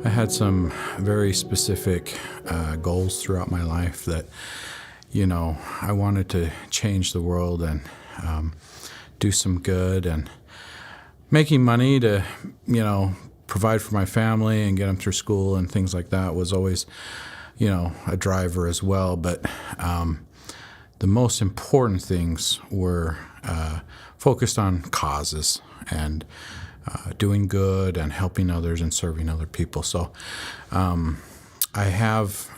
I had some very specific goals throughout my life that, I wanted to change the world and do some good, and making money to, provide for my family and get them through school and things like that was always, a driver as well. But the most important things were focused on causes and doing good and helping others and serving other people. So I have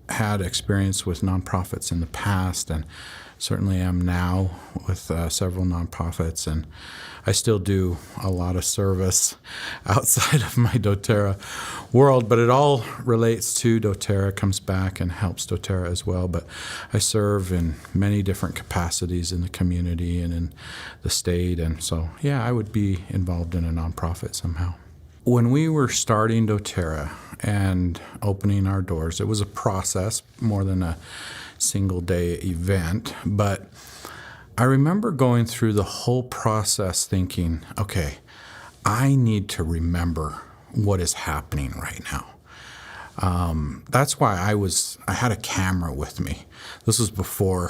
had experience with nonprofits in the past, and certainly am now with several nonprofits, and I still do a lot of service outside of my doTERRA world, but it all relates to doTERRA, comes back and helps doTERRA as well. But I serve in many different capacities in the community and in the state, and so I would be involved in a nonprofit somehow. When we were starting doTERRA and opening our doors, it was a process more than a single day event, but I remember going through the whole process thinking, okay, I need to remember what is happening right now. That's why I had a camera with me. This was before,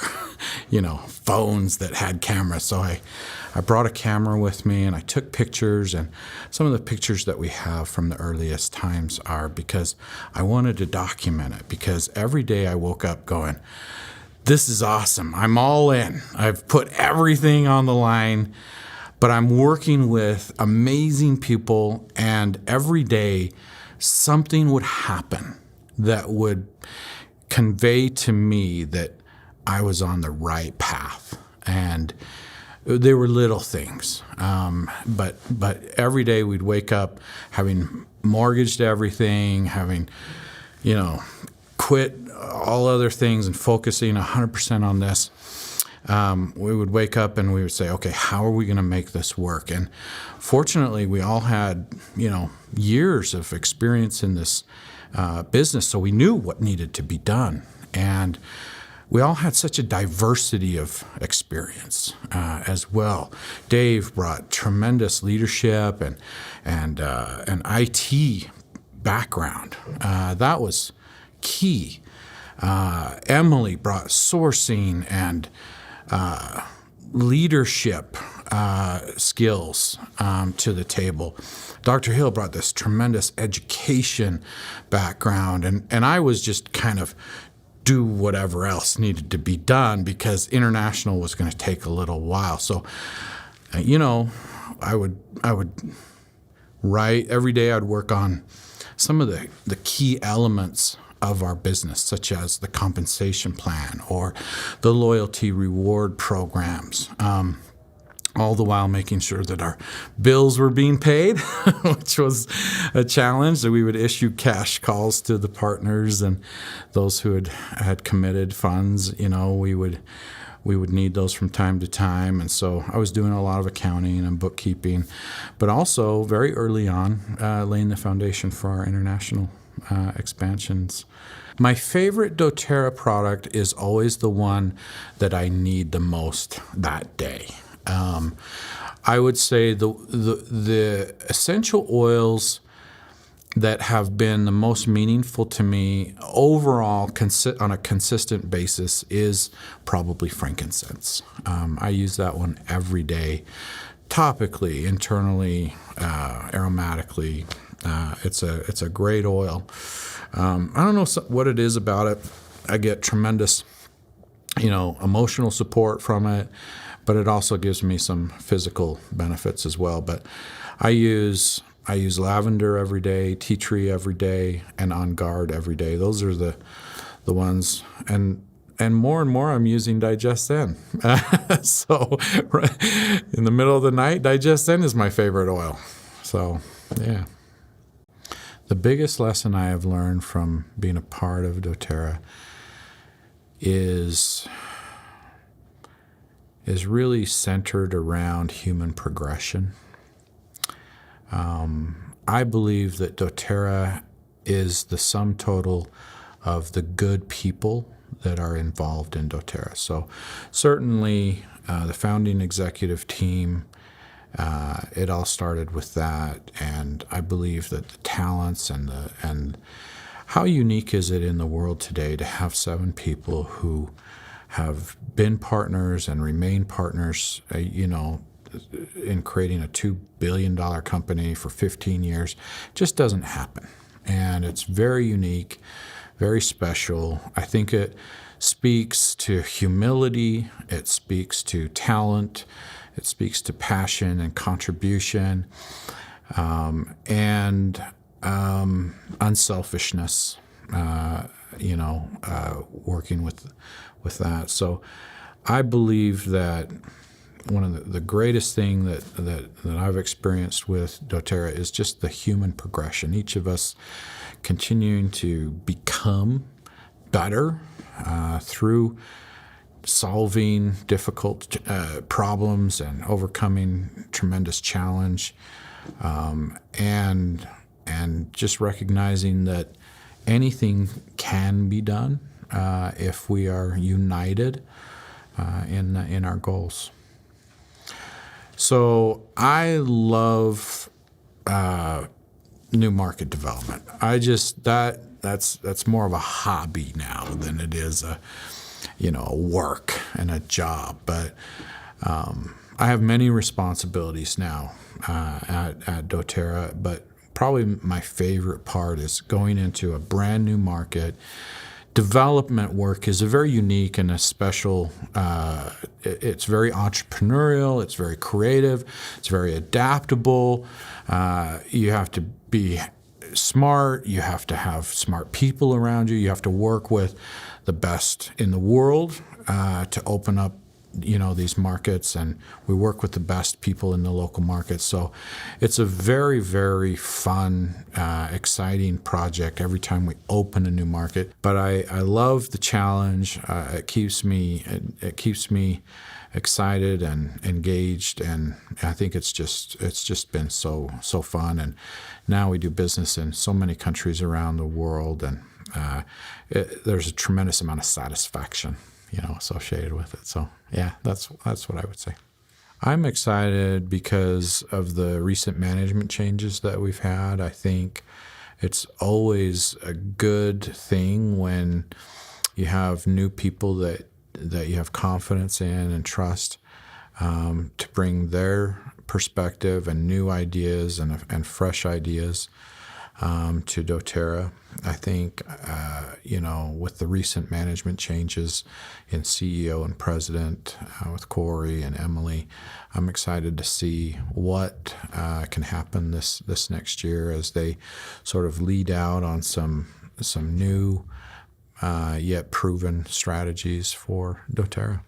phones that had cameras. So I brought a camera with me and I took pictures, and some of the pictures that we have from the earliest times are because I wanted to document it, because every day I woke up going, this is awesome. I'm all in. I've put everything on the line, but I'm working with amazing people, and every day something would happen that would convey to me that I was on the right path. And they were little things, but every day we'd wake up having mortgaged everything, having, quit all other things and focusing 100% on this. We would wake up and we would say, okay, how are we going to make this work? And fortunately, we all had, years of experience in this business, so we knew what needed to be done. And we all had such a diversity of experience as well. Dave brought tremendous leadership and an IT background. That was key. Emily brought sourcing and leadership skills to the table. Dr. Hill brought this tremendous education background, and I was just kind of do whatever else needed to be done because international was going to take a little while. So, I would write every day. I'd work on some of the key elements of our business, such as the compensation plan or the loyalty reward programs, all the while making sure that our bills were being paid, which was a challenge. That we would issue cash calls to the partners and those who had committed funds. We would need those from time to time, and so I was doing a lot of accounting and bookkeeping, but also very early on laying the foundation for our international expansions. My favorite doTERRA product is always the one that I need the most that day. I would say the essential oils that have been the most meaningful to me overall on a consistent basis is probably frankincense. I use that one every day, topically, internally, aromatically. It's a great oil. I don't know what it is about it. I get tremendous, emotional support from it, but it also gives me some physical benefits as well. But I use lavender every day, tea tree every day, and On Guard every day. Those are the ones. And more I'm using Digest Zen. So in the middle of the night, Digest Zen is my favorite oil. So, yeah. The biggest lesson I have learned from being a part of doTERRA is really centered around human progression. I believe that doTERRA is the sum total of the good people that are involved in doTERRA. So certainly the founding executive team It all started with that, and I believe that the talents and how unique is it in the world today to have 7 people who have been partners and remain partners, in creating a $2 billion company for 15 years. Just doesn't happen. And it's very unique, very special. I think it speaks to humility, it speaks to talent, it speaks to passion and contribution, and unselfishness, working with that. So I believe that one of the greatest thing that I've experienced with doTERA is just the human progression. Each of us continuing to become better through solving difficult problems and overcoming tremendous challenge, and just recognizing that anything can be done if we are united in our goals. So I love new market development. That's more of a hobby now than it is a work and a job. But I have many responsibilities now at doTERA, but probably my favorite part is going into a brand new market. Development work is a very unique and a special, it's very entrepreneurial, it's very creative, it's very adaptable. You have to be smart, you have to have smart people around you, you have to work with the best in the world to open up these markets, and we work with the best people in the local market. So it's a very, very fun, exciting project every time we open a new market. But I love the challenge. It keeps me excited and engaged, and I think it's just been so fun. And now we do business in so many countries around the world, and there's a tremendous amount of satisfaction associated with it. So yeah, that's what I would say. I'm excited because of the recent management changes that we've had. I think it's always a good thing when you have new people that you have confidence in and trust, to bring their perspective and new ideas and fresh ideas to doTERA. I think, with the recent management changes in CEO and president, with Corey and Emily, I'm excited to see what can happen this next year as they sort of lead out on some new yet proven strategies for doTERA.